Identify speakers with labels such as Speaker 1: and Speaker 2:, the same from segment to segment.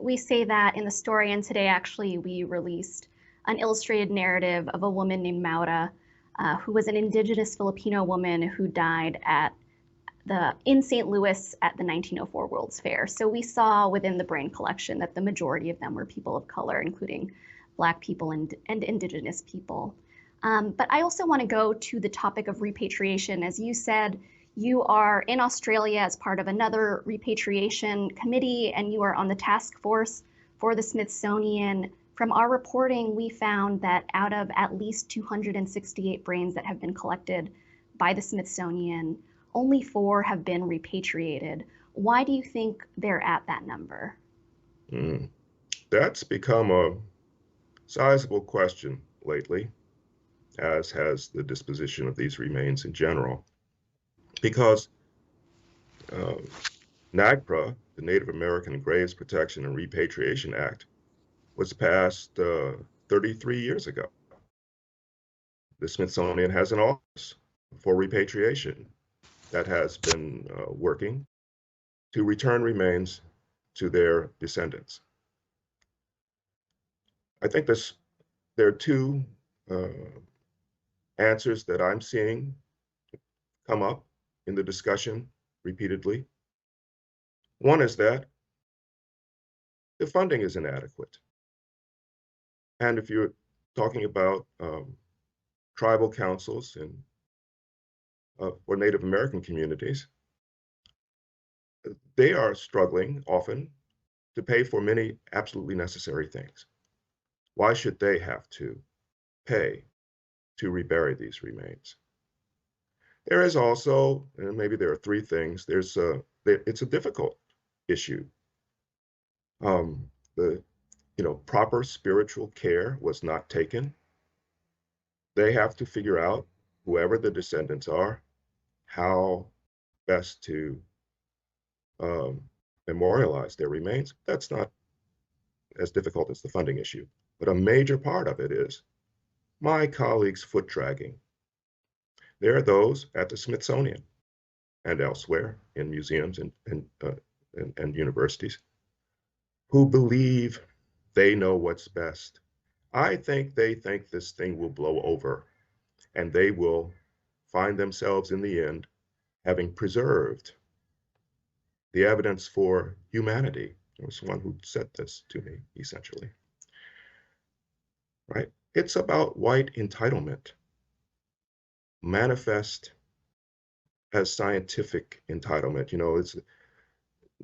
Speaker 1: We say that in the story, and today actually we released an illustrated narrative of a woman named Maura, who was an indigenous Filipino woman who died in St. Louis at the 1904 World's Fair. So we saw within the brain collection that the majority of them were people of color, including Black people and indigenous people. But I also want to go to the topic of repatriation. As you said, you are in Australia as part of another repatriation committee, and you are on the task force for the Smithsonian. From our reporting, we found that out of at least 268 brains that have been collected by the Smithsonian, only 4 have been repatriated. Why do you think they're at that number?
Speaker 2: That's become a sizable question lately, as has the disposition of these remains in general, because NAGPRA, the Native American Graves Protection and Repatriation Act, was passed 33 years ago. The Smithsonian has an office for repatriation that has been working to return remains to their descendants. I think there are 2 answers that I'm seeing come up in the discussion repeatedly. One is that the funding is inadequate. And if you're talking about tribal councils or Native American communities, they are struggling often to pay for many absolutely necessary things. Why should they have to pay to rebury these remains? There is also, and maybe there are 3 things, it's a difficult issue. Proper spiritual care was not taken. They have to figure out, whoever the descendants are, how best to memorialize their remains. That's not as difficult as the funding issue. But a major part of it is my colleagues' foot dragging. There are those at the Smithsonian and elsewhere in museums and universities who believe they know what's best. I think they think this thing will blow over, and they will find themselves in the end having preserved the evidence for humanity. There was one who said this to me, essentially. Right? It's about white entitlement, manifest as scientific entitlement. It's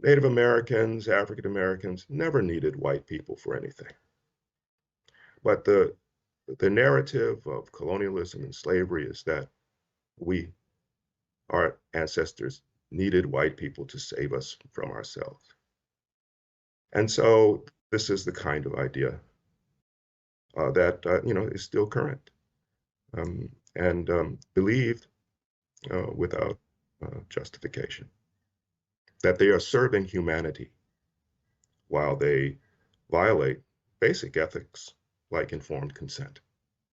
Speaker 2: Native Americans, African Americans never needed white people for anything. But the narrative of colonialism and slavery is that our ancestors, needed white people to save us from ourselves. And so this is the kind of idea that is still current and believed without justification, that they are serving humanity while they violate basic ethics like informed consent.